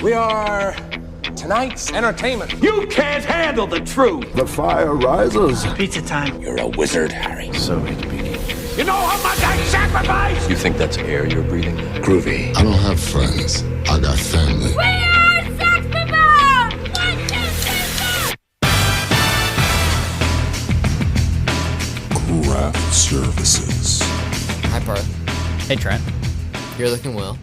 We are tonight's entertainment. You can't handle the truth. The fire rises. Pizza time. You're a wizard, Harry. So it begins. You know how much I sacrifice? You think that's air you're breathing? Groovy. I don't have friends. I got family. We are Sex People! 1, 2, 3, 4! Craft Services. Hi, Parth. Hey, Trent. You're looking well.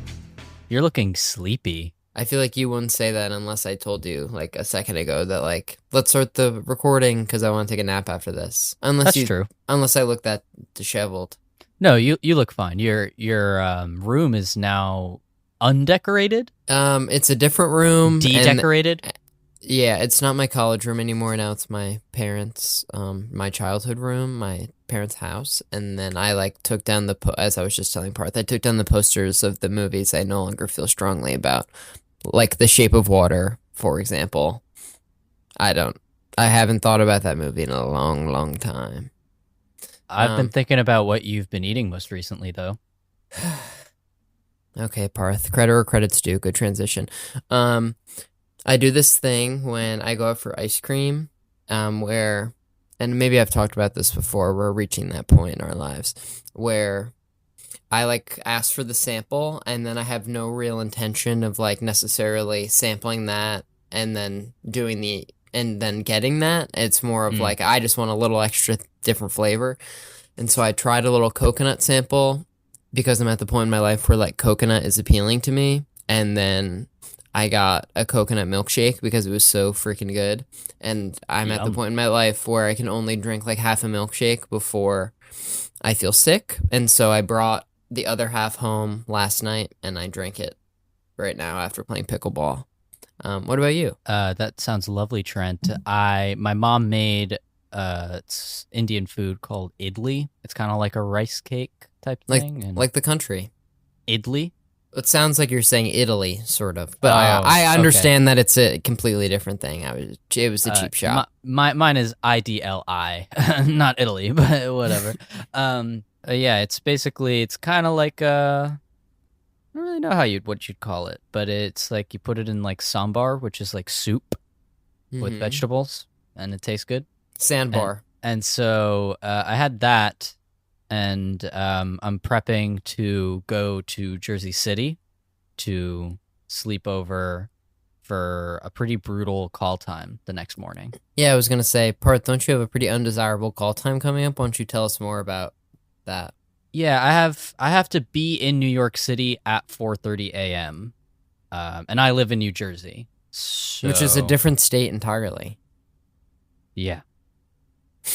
You're looking sleepy. I feel like you wouldn't say that unless I told you, like, a second ago that, like, let's start the recording because I want to take a nap after this. That's true. Unless I look that disheveled. No, you look fine. Your room is now undecorated? It's a different room. Dedecorated? Yeah, it's not my college room anymore. Now it's my parents' my childhood room, my parents' house. And then I like took down as I was just telling Parth, I took down the posters of the movies I no longer feel strongly about, like The Shape of Water, for example. I haven't thought about that movie in a long, long time. I've been thinking about what you've been eating most recently, though. Okay, Parth. Credit where credit's due. Good transition. I do this thing when I go out for ice cream, where, and maybe I've talked about this before, we're reaching that point in our lives, where I, like, ask for the sample, and then I have no real intention of, like, necessarily sampling that and then and then getting that. It's more of, like, I just want a little extra different flavor. And so I tried a little coconut sample because I'm at the point in my life where, like, coconut is appealing to me, and then I got a coconut milkshake because it was so freaking good. And I'm at the point in my life where I can only drink like half a milkshake before I feel sick. And so I brought the other half home last night and I drank it right now after playing pickleball. What about you? That sounds lovely, Trent. My mom made it's Indian food called idli. It's kind of like a rice cake type thing. Like the country. Idli? It sounds like you're saying Italy, sort of, but I understand that it's a completely different thing. It was a cheap shot. Mine is IDLI, not Italy, but whatever. Yeah, it's basically kind of like I don't really know what you'd call it, but it's like you put it in like sambar, which is like soup with vegetables, and it tastes good. Sandbar. And so I had that. And I'm prepping to go to Jersey City to sleep over for a pretty brutal call time the next morning. Yeah, I was going to say, Parth, don't you have a pretty undesirable call time coming up? Why don't you tell us more about that? Yeah, I have to be in New York City at 4:30 a.m. And I live in New Jersey. So... Which is a different state entirely. Yeah.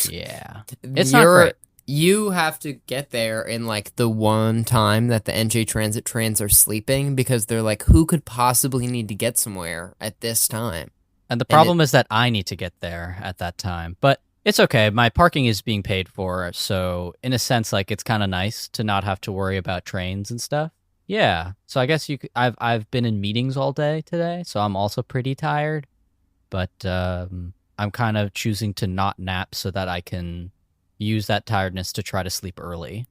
Yeah. It's not great. You have to get there in, like, the one time that the NJ Transit trains are sleeping because they're like, who could possibly need to get somewhere at this time? And the problem is that I need to get there at that time. But it's okay. My parking is being paid for, so in a sense, like, it's kind of nice to not have to worry about trains and stuff. Yeah. So I guess I've been in meetings all day today, so I'm also pretty tired. But I'm kind of choosing to not nap so that I can use that tiredness to try to sleep early.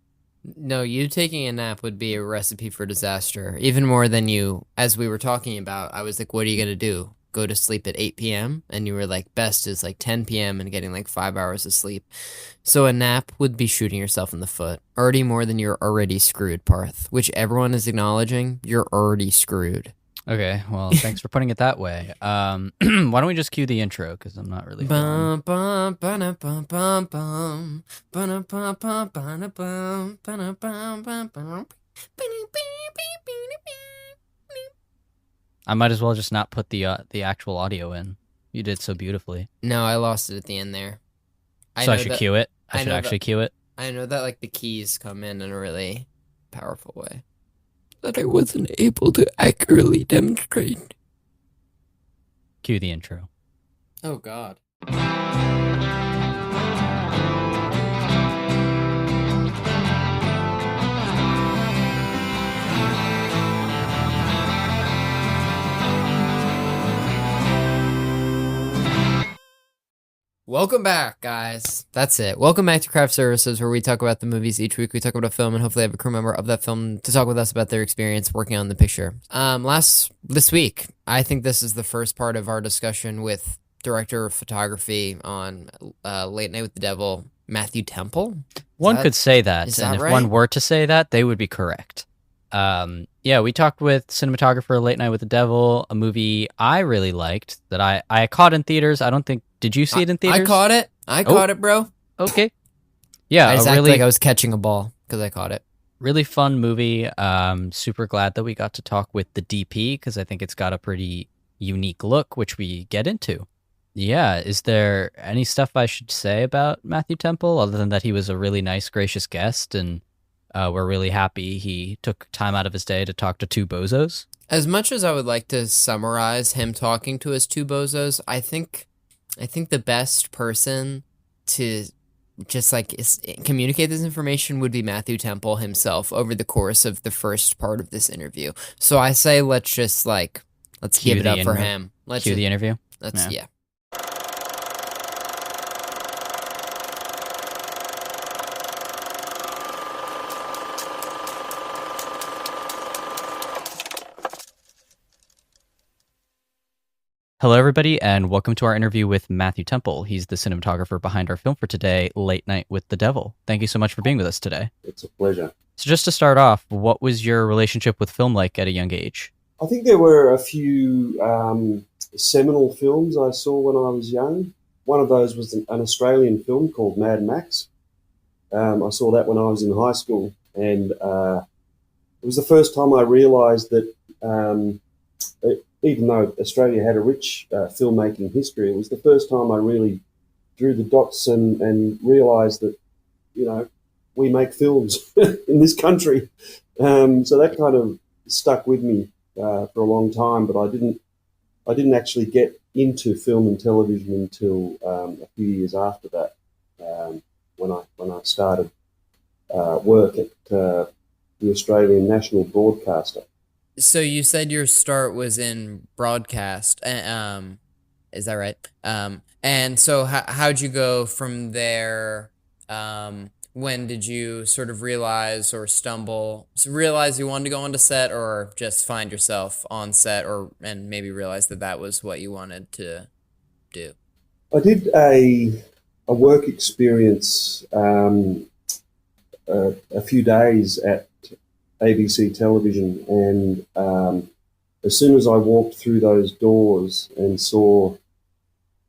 No, you taking a nap would be a recipe for disaster. Even more than you, as we were talking about, I was like, what are you going to do? Go to sleep at 8 p.m.? And you were like, best is like 10 p.m. and getting like 5 hours of sleep. So a nap would be shooting yourself in the foot. Already more than you're already screwed, Parth. Which everyone is acknowledging, you're already screwed. Okay, well, thanks for putting it that way. Why don't we just cue the intro, because I'm not really... I might as well just not put the actual audio in. You did so beautifully. No, I lost it at the end there. I should cue it? I should actually cue it? I know that, like, the keys come in a really powerful way. That I wasn't able to accurately demonstrate. Cue the intro. Oh, God. Welcome back, guys. That's it. Welcome back to Craft Services, where we talk about the movies. Each week we talk about a film and hopefully have a crew member of that film to talk with us about their experience working on the picture. This week, I think this is the first part of our discussion with director of photography on Late Night with the Devil, Matthew Temple. One could say that, is and that if right? one were to say that, they would be correct. We talked with Cinematographer, Late Night with the Devil, a movie I really liked that I caught in theaters. Did you see it in theaters? I caught it. I caught it, bro. Okay. Yeah, I just a acted really, like I was catching a ball because I caught it. really fun movie. Super glad that we got to talk with the DP because I think it's got a pretty unique look, which we get into. Yeah, is there any stuff I should say about Matthew Temple other than that he was a really nice, gracious guest and we're really happy he took time out of his day to talk to two bozos? As much as I would like to summarize him talking to his two bozos, I think the best person to just communicate this information would be Matthew Temple himself over the course of the first part of this interview. So I say let's give it up for him. Let's cue the interview. Yeah. Hello, everybody, and welcome to our interview with Matthew Temple. He's the cinematographer behind our film for today, Late Night with the Devil. Thank you so much for being with us today. It's a pleasure. So just to start off, what was your relationship with film like at a young age? I think there were a few seminal films I saw when I was young. One of those was an Australian film called Mad Max. I saw that when I was in high school, and it was the first time I realised that even though Australia had a rich filmmaking history, it was the first time I really drew the dots and realised that, we make films in this country. So that kind of stuck with me for a long time, but I didn't actually get into film and television until a few years after that, when I started work at the Australian National Broadcaster. So you said your start was in broadcast, is that right? And so how'd you go from there? When did you sort of realize you wanted to go onto set, or just find yourself on set, and maybe realize that was what you wanted to do? I did a work experience a few days at ABC television, and as soon as I walked through those doors and saw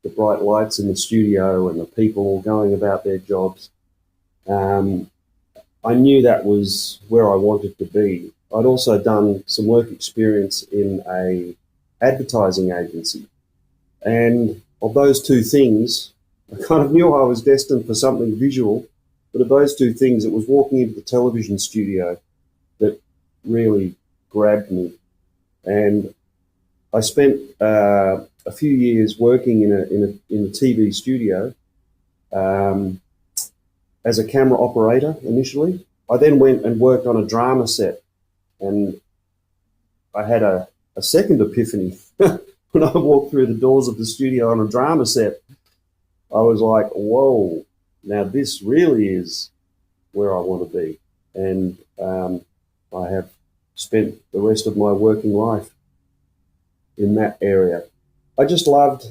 the bright lights in the studio and the people all going about their jobs, I knew that was where I wanted to be. I'd also done some work experience in a advertising agency, and of those two things, I kind of knew I was destined for something visual, but of those two things, it was walking into the television studio that really grabbed me. And I spent a few years working in a TV studio as a camera operator initially. I then went and worked on a drama set, and I had a second epiphany when I walked through the doors of the studio on a drama set. I was like, whoa, now this really is where I want to be. And I have spent the rest of my working life in that area. I just loved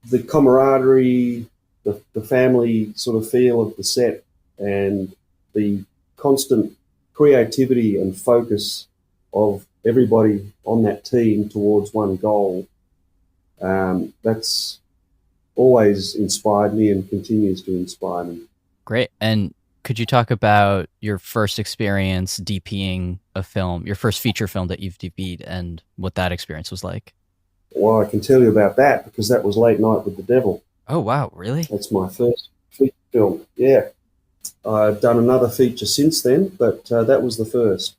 the camaraderie, the family sort of feel of the set, and the constant creativity and focus of everybody on that team towards one goal. That's always inspired me and continues to inspire me. Great. And could you talk about your first experience DPing a film, your first feature film that you've DP'd, and what that experience was like? Well, I can tell you about that because that was Late Night with the Devil. Oh, wow. Really? That's my first feature film. Yeah. I've done another feature since then, but that was the first.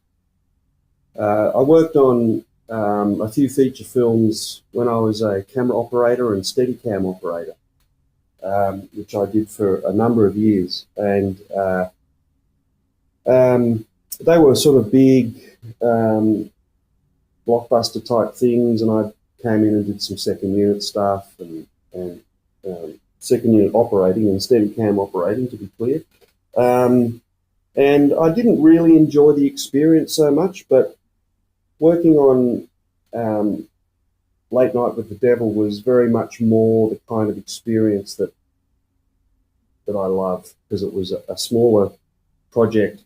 I worked on a few feature films when I was a camera operator and Steadicam operator, which I did for a number of years. And they were sort of big blockbuster type things, and I came in and did some second unit stuff and second unit operating and Steadicam operating, to be clear. And I didn't really enjoy the experience so much, but working on Late Night with the Devil was very much more the kind of experience that I love, because it was a smaller project,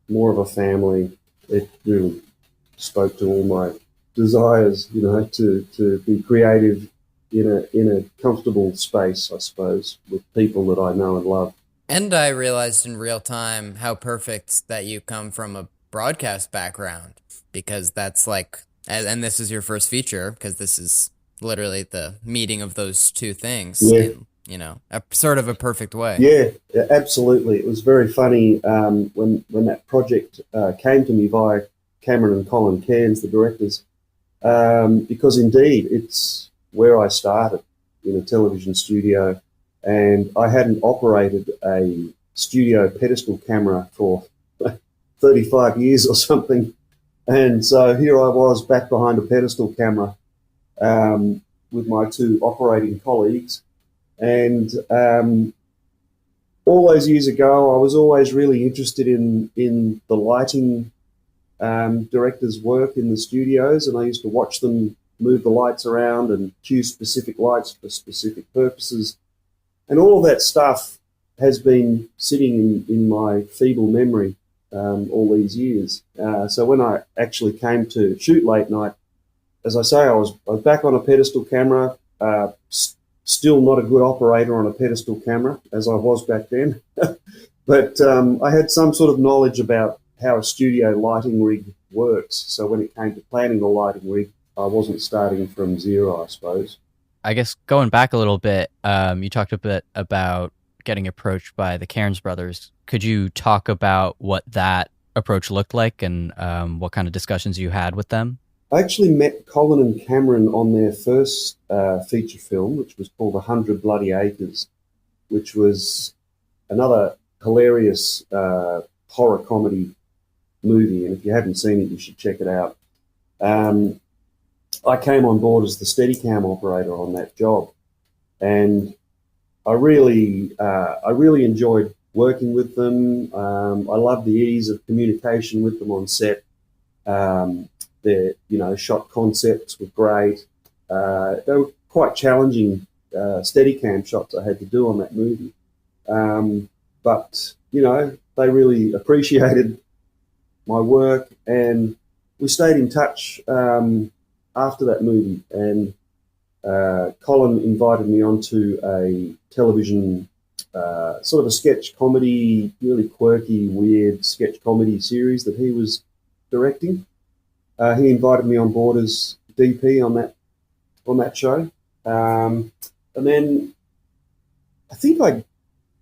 more of a family. It really spoke to all my desires, to be creative in a comfortable space, I suppose, with people that I know and love. And I realized in real time how perfect that you come from a broadcast background, because that's like, and this is your first feature, because this is literally the meeting of those two things in, a sort of a perfect way. Yeah, absolutely. It was very funny when that project came to me by Cameron and Colin Cairns, the directors, because indeed it's where I started, in a television studio. And I hadn't operated a studio pedestal camera for 35 years or something. And so here I was back behind a pedestal camera with my two operating colleagues. And all those years ago, I was always really interested in the lighting directors' work in the studios. And I used to watch them move the lights around and choose specific lights for specific purposes. And all of that stuff has been sitting in my feeble memory all these years. So when I actually came to shoot Late Night, as I say, I was back on a pedestal camera, still not a good operator on a pedestal camera, as I was back then. But I had some sort of knowledge about how a studio lighting rig works. So when it came to planning the lighting rig, I wasn't starting from zero, I suppose. I guess going back a little bit, you talked a bit about getting approached by the Cairns brothers. Could you talk about what that approach looked like and what kind of discussions you had with them? I actually met Colin and Cameron on their first feature film, which was called 100 Bloody Acres, which was another hilarious horror comedy movie. And if you haven't seen it, you should check it out. I came on board as the Steadicam operator on that job, and I really enjoyed working with them. I loved the ease of communication with them on set. Their shot concepts were great. They were quite challenging Steadicam shots I had to do on that movie, but they really appreciated my work, and we stayed in touch after that movie, and Colin invited me onto a television sort of a sketch comedy, really quirky, weird sketch comedy series that he was directing. He invited me on board as DP on that show, and then I think I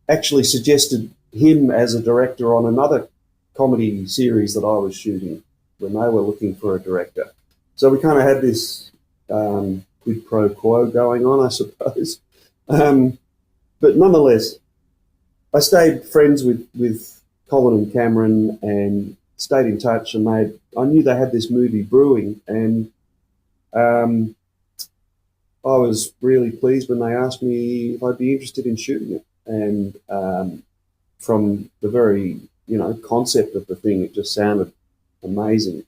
actually suggested him as a director on another comedy series that I was shooting when they were looking for a director. So we kind of had this quid pro quo going on, I suppose. But nonetheless, I stayed friends with Colin and Cameron and stayed in touch, and I knew they had this movie brewing, and I was really pleased when they asked me if I'd be interested in shooting it. And from the very, concept of the thing, it just sounded amazing.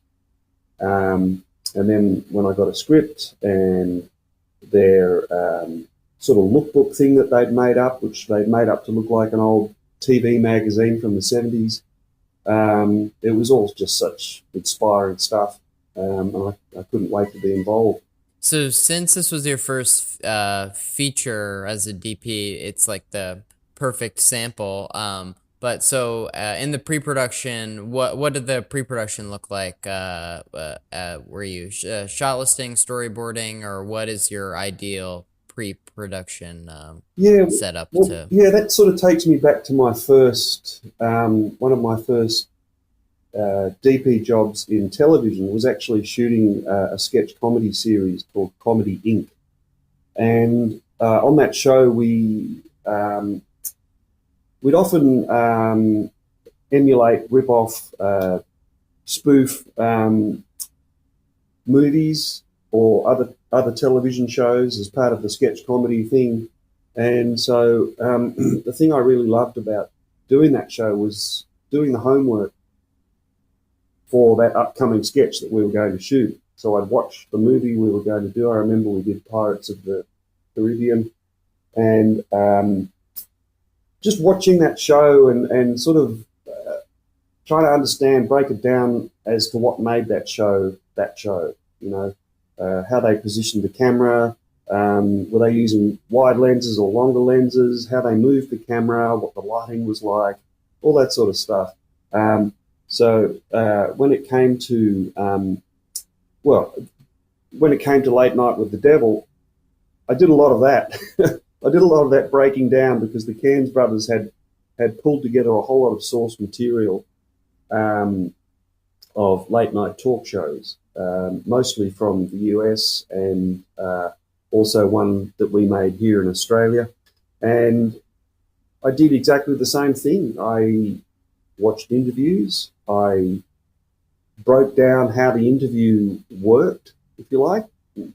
And then when I got a script and their sort of lookbook thing that they'd made up, which they'd made up to look like an old TV magazine from the 70s, it was all just such inspiring stuff. And I couldn't wait to be involved. So since this was your first feature as a DP, it's like the perfect sample. But so in the pre-production, what did the pre-production look like? Were you shot listing, storyboarding, or what is your ideal pre-production setup? Yeah, that sort of takes me back to my first, one of my first DP jobs in television was actually shooting a sketch comedy series called Comedy Inc. And on that show, we'd often emulate, rip off, spoof movies or other television shows as part of the sketch comedy thing. And so the thing I really loved about doing that show was doing the homework for that upcoming sketch that we were going to shoot. So I'd watch the movie we were going to do. I remember we did Pirates of the Caribbean, and just watching that show and sort of trying to understand, break it down as to what made that show, you know, how they positioned the camera, were they using wide lenses or longer lenses, how they moved the camera, what the lighting was like, all that sort of stuff. So when it came to, when it came to Late Night with the Devil, I did a lot of that. I did a lot of that breaking down because the Cairns brothers had pulled together a whole lot of source material of late night talk shows, mostly from the US and also one that we made here in Australia. And I did exactly the same thing. I watched interviews. I broke down how the interview worked, if you like,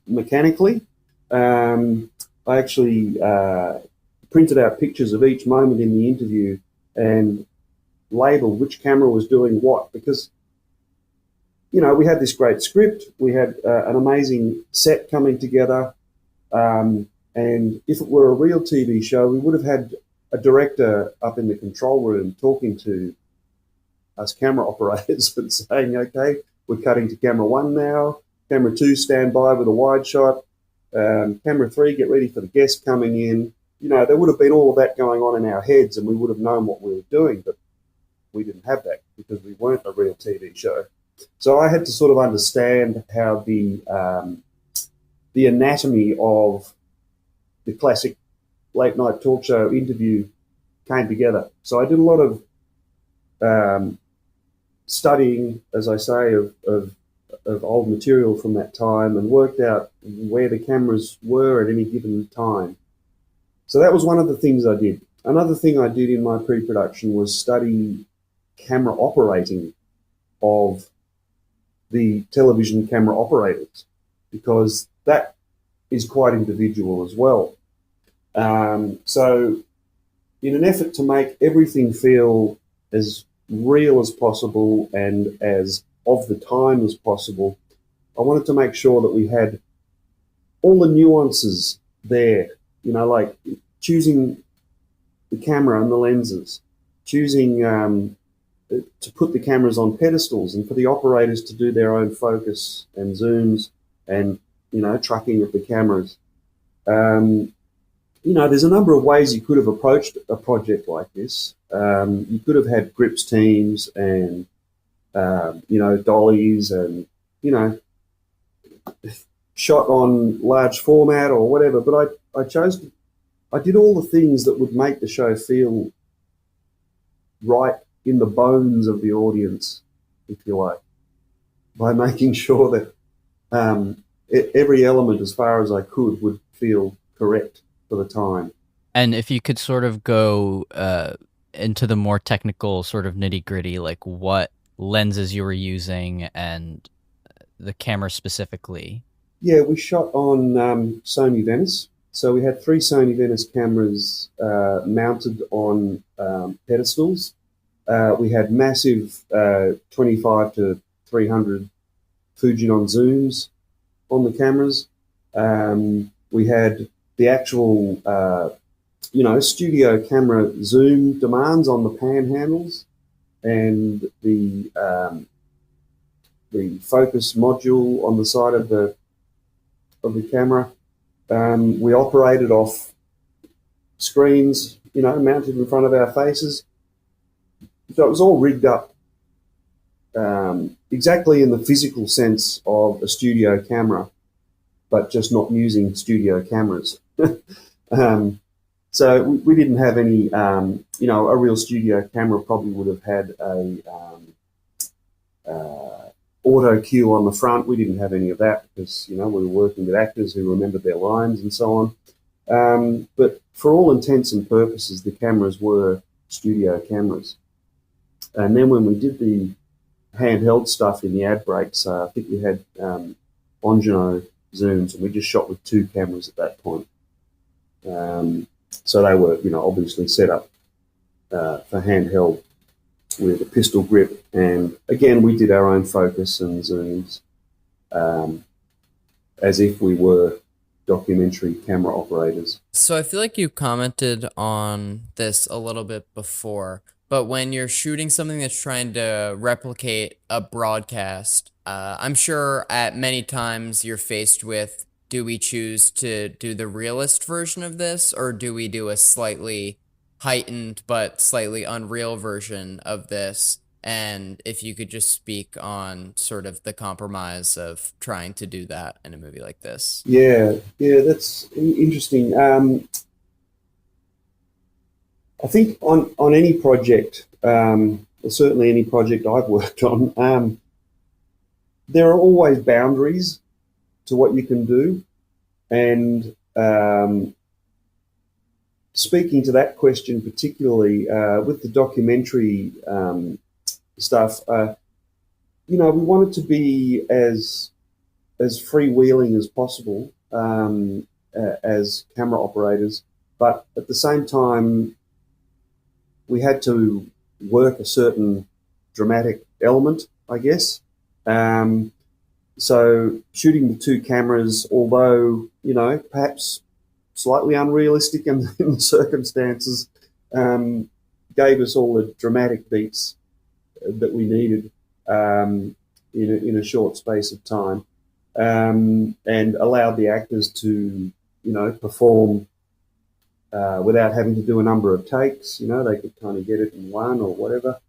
mechanically. I actually printed out pictures of each moment in the interview and labeled which camera was doing what, because, you know, we had this great script, we had an amazing set coming together, and if it were a real TV show, we would have had a director up in the control room talking to us camera operators and saying, okay, we're cutting to camera 1 now, camera 2 stand by with a wide shot, camera 3 get ready for the guest coming in. You know, there would have been all of that going on in our heads and we would have known what we were doing, but we didn't have that because we weren't a real TV show. So I had to sort of understand how the anatomy of the classic late night talk show interview came together. So I did a lot of studying, as I say, of old material from that time and worked out where the cameras were at any given time. So that was one of the things I did. Another thing I did in my pre-production was study camera operating of the television camera operators, because that is quite individual as well. So in an effort to make everything feel as real as possible and as of the time as possible, I wanted to make sure that we had all the nuances there, you know, like choosing the camera and the lenses, choosing to put the cameras on pedestals and for the operators to do their own focus and zooms and, you know, trucking of the cameras. You know, there's a number of ways you could have approached a project like this. You could have had grips teams and, you know, dollies and, you know, shot on large format or whatever. But I did all the things that would make the show feel right in the bones of the audience, if you like, by making sure that every element, as far as I could, would feel correct for the time. And if you could sort of go into the more technical sort of nitty-gritty, like what lenses you were using and the camera specifically. Yeah, we shot on Sony Venice. So we had 3 Sony Venice cameras mounted on pedestals. We had massive 25 to 300 Fujinon zooms on the cameras. We had the actual, you know, studio camera zoom demands on the panhandles and the focus module on the side of the camera. We operated off screens, you know, mounted in front of our faces. So it was all rigged up exactly in the physical sense of a studio camera, but just not using studio cameras. So we didn't have any, you know, a real studio camera probably would have had a auto cue on the front. We didn't have any of that because, you know, we were working with actors who remembered their lines and so on. But for all intents and purposes, the cameras were studio cameras. And then when we did the handheld stuff in the ad breaks, I think we had Ongino zooms, and we just shot with 2 cameras at that point. So they were, obviously set up for handheld with a pistol grip. And again, we did our own focus and zooms as if we were documentary camera operators. So I feel like you commented on this a little bit before, but when you're shooting something that's trying to replicate a broadcast, I'm sure at many times you're faced with, do we choose to do the realist version of this, or do we do a slightly heightened but slightly unreal version of this? And if you could just speak on sort of the compromise of trying to do that in a movie like this. Yeah, that's interesting. I think on any project, certainly any project I've worked on, there are always boundaries to what you can do. And speaking to that question particularly, with the documentary stuff, we want it to be as freewheeling as possible as camera operators, but at the same time, we had to work a certain dramatic element, I guess. So shooting with two cameras, although, perhaps slightly unrealistic in the circumstances, gave us all the dramatic beats that we needed in a short space of time, and allowed the actors to, perform without having to do a number of takes. They could kind of get it in one or whatever.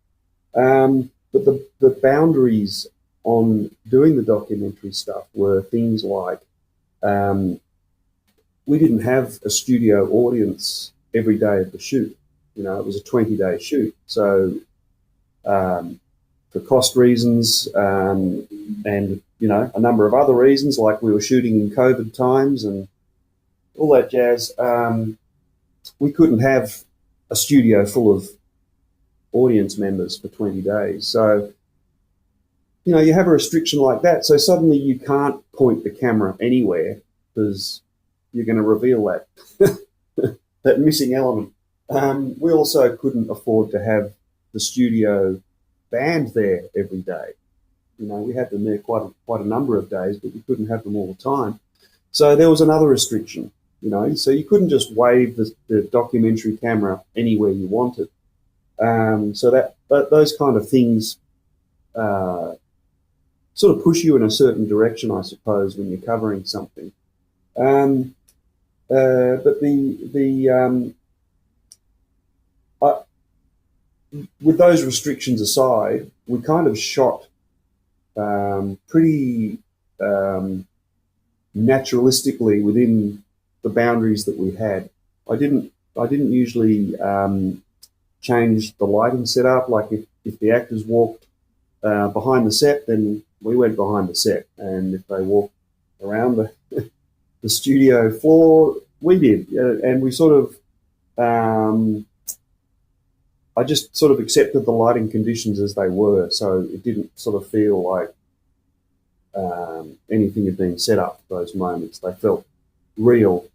But the boundaries on doing the documentary stuff were things like we didn't have a studio audience every day of the shoot. It was a 20-day shoot. So for cost reasons and, a number of other reasons, like we were shooting in COVID times and all that jazz, we couldn't have a studio full of audience members for 20 days. So, you have a restriction like that. So suddenly you can't point the camera anywhere because you're going to reveal that, that missing element. We also couldn't afford to have the studio band there every day. We had them there quite a number of days, but we couldn't have them all the time. So there was another restriction, so you couldn't just wave the documentary camera anywhere you wanted. So that those kind of things sort of push you in a certain direction, I suppose, when you're covering something. But with those restrictions aside, we kind of shot pretty naturalistically within the boundaries that we had. I didn't usually change the lighting setup. Like if the actors walked behind the set, then we went behind the set, and if they walked around the studio floor, we did, and we sort of. I just sort of accepted the lighting conditions as they were, so it didn't sort of feel like anything had been set up for those moments. They felt real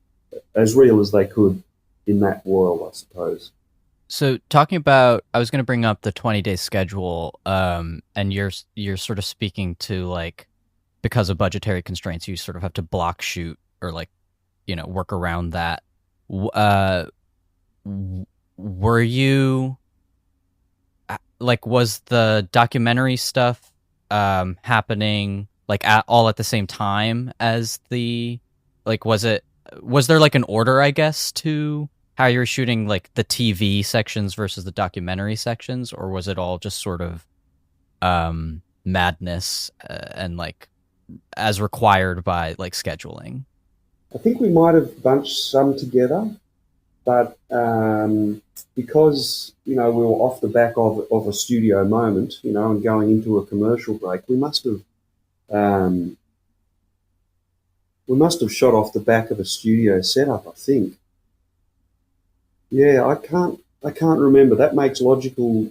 as they could in that world, I suppose. So talking about, I was going to bring up the 20-day schedule, and you're sort of speaking to, like, because of budgetary constraints, you sort of have to block shoot or, like, work around that. Were you, like, was the documentary stuff happening, like, all at the same time as the, like, was there, like, an order, I guess, to how you were shooting, like, the TV sections versus the documentary sections, or was it all just sort of madness and, like, as required by, like, scheduling? I think we might have bunched some together, but because, we were off the back of a studio moment, and going into a commercial break, we must have shot off the back of a studio setup, I think. Yeah, I can't remember. That makes logical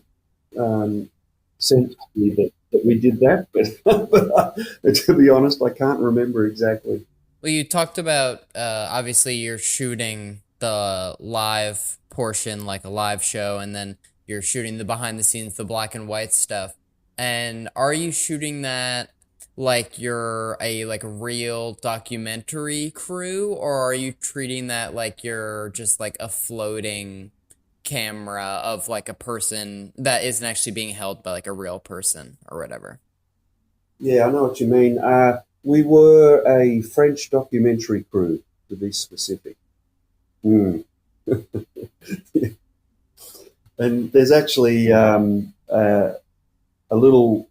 sense to me that we did that, but to be honest, I can't remember exactly. Well, you talked about, obviously you're shooting the live portion, like a live show, and then you're shooting the behind the scenes, the black and white stuff. And are you shooting that like you're a like real documentary crew, or are you treating that like you're just like a floating camera of like a person that isn't actually being held by like a real person or whatever? Yeah, I know what you mean. We were a French documentary crew, to be specific. Mm. And there's actually a little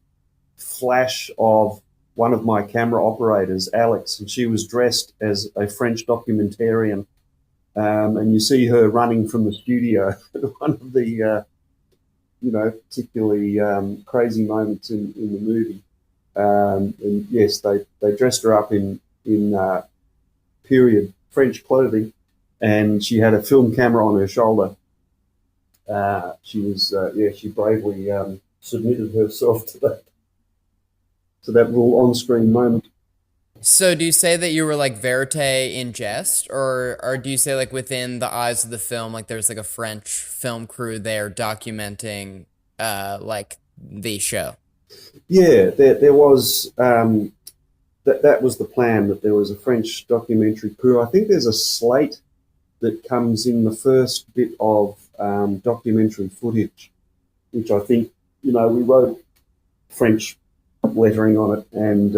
flash of one of my camera operators, Alex, and she was dressed as a French documentarian. And you see her running from the studio at one of the, particularly crazy moments in the movie. And yes, they dressed her up in period French clothing, and she had a film camera on her shoulder. She bravely submitted herself to that little on-screen moment. So do you say that you were like verite in jest, or do you say like within the eyes of the film, like there's like a French film crew there documenting like the show? Yeah, there was that was the plan, that there was a French documentary crew. I think there's a slate that comes in the first bit of documentary footage, which I think, we wrote French lettering on it, and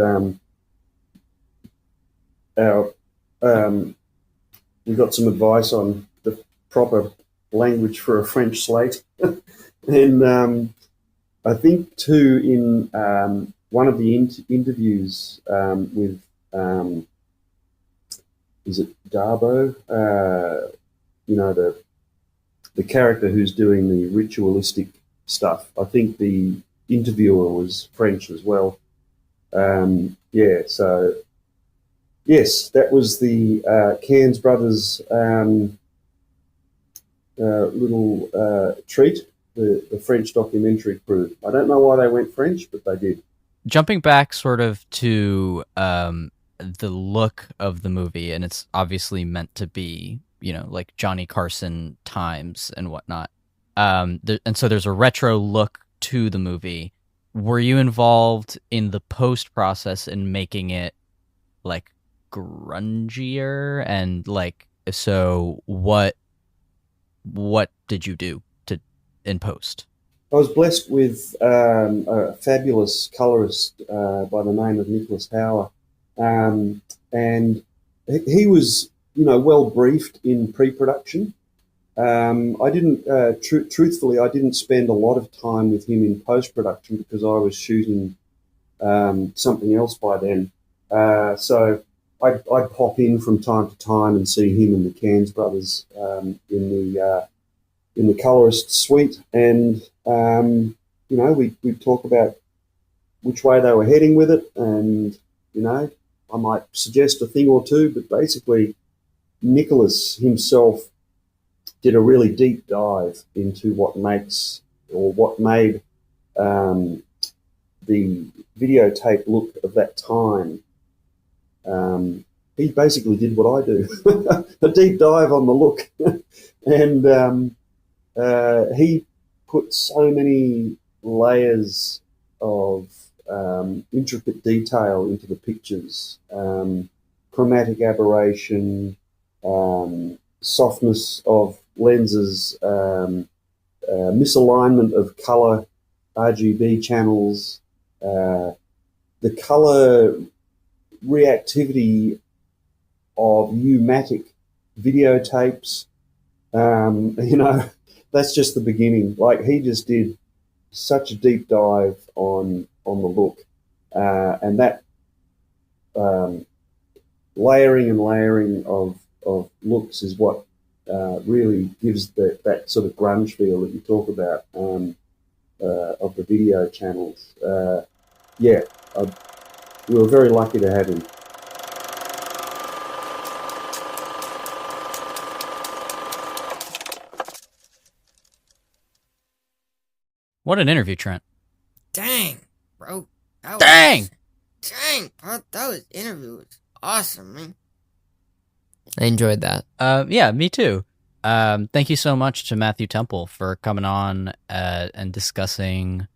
we got some advice on the proper language for a French slate. And I think too, in one of the interviews with is it Darbo? The character who's doing the ritualistic stuff. I think the interviewer was French as well. So yes, that was the Cairns Brothers little treat. The French documentary crew. I don't know why they went French, but they did. Jumping back sort of to the look of the movie, and it's obviously meant to be, like Johnny Carson times and whatnot. And so there's a retro look to the movie. Were you involved in the post process in making it like grungier? And like, so what did you do in post? I was blessed with a fabulous colorist by the name of Nicholas Hauer, and he was, well briefed in pre-production. I didn't, truthfully, I didn't spend a lot of time with him in post-production because I was shooting something else by then. So I'd pop in from time to time and see him and the Cairns Brothers in the colorist suite, and we'd talk about which way they were heading with it, and I might suggest a thing or two, but basically Nicholas himself did a really deep dive into what made the videotape look of that time. He basically did what I do, a deep dive on the look, and he put so many layers of intricate detail into the pictures, chromatic aberration, softness of lenses, misalignment of color, RGB channels, the color reactivity of U-matic videotapes. That's just the beginning. Like, he just did such a deep dive on the look, and that layering of looks is what really gives that sort of grunge feel that you talk about of the video channels. We were very lucky to have him. What an interview, Trent. Dang, bro. Dang! Dang, bro. That interview was awesome, man. I enjoyed that. Yeah, me too. Thank you so much to Matthew Temple for coming on and discussing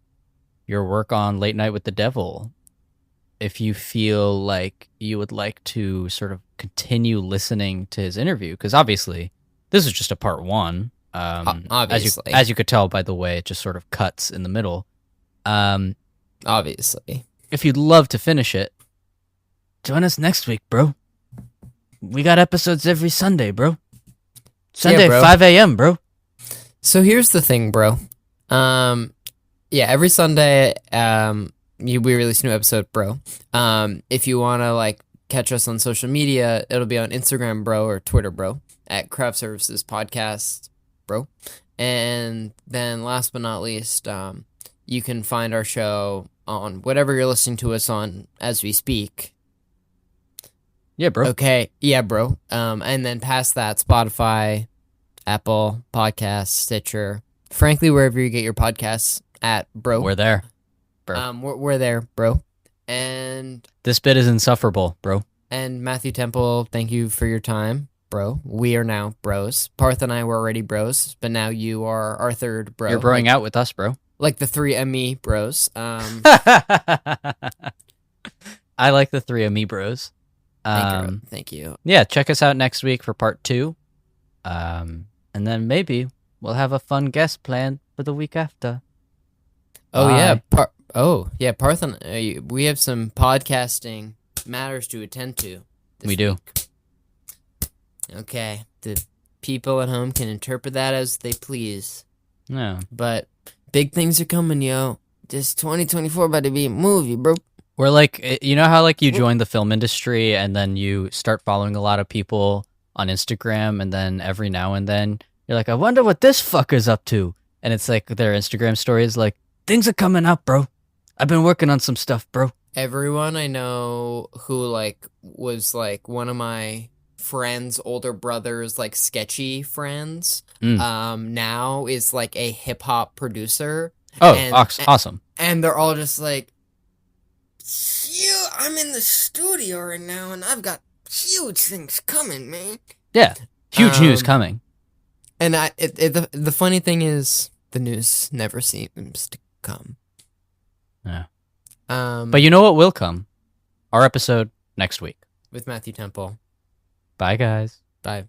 your work on Late Night with the Devil. If you feel like you would like to sort of continue listening to his interview, because obviously this is just a part one. Obviously. As you could tell by the way it just sort of cuts in the middle. Obviously. If you'd love to finish it, join us next week, bro. We got episodes every Sunday, bro. Sunday, bro. 5 a.m., bro. So here's the thing, bro. Every Sunday, we release a new episode, bro. If you want to, like, catch us on social media, it'll be on Instagram, bro, or Twitter, bro, at Craft Services Podcast, bro. And then last but not least, you can find our show on whatever you're listening to us on as we speak. Yeah, bro. Okay. Yeah, bro. And then past that, Spotify, Apple Podcasts, Stitcher, frankly, wherever you get your podcasts at, bro. We're there, bro. We're there, bro. And this bit is insufferable, bro. And Matthew Temple, thank you for your time, bro. We are now bros. Parth and I were already bros, but now you are our third bro. You're broing out with us, bro. Like the 3ME bros. I like the 3ME bros. Thank you. Yeah, check us out next week for part 2. And then maybe we'll have a fun guest planned for the week after. Oh, Bye. yeah. Parth and we have some podcasting matters to attend to. We do. Okay. The people at home can interpret that as they please. No. But big things are coming, yo. This 2024 about to be a movie, bro. We're like, you know how like you join the film industry and then you start following a lot of people on Instagram, and then every now and then you're like, I wonder what this fucker's up to. And it's like their Instagram story is like, things are coming up, bro. I've been working on some stuff, bro. Everyone I know who like was like one of my friends' older brothers, like sketchy friends, now is like a hip hop producer. Oh, awesome. And they're all just like, I'm in the studio right now and I've got huge things coming, man. Yeah, huge news coming. And the funny thing is, the news never seems to come. Yeah. But you know what will come? Our episode next week. With Matthew Temple. Bye, guys. Bye.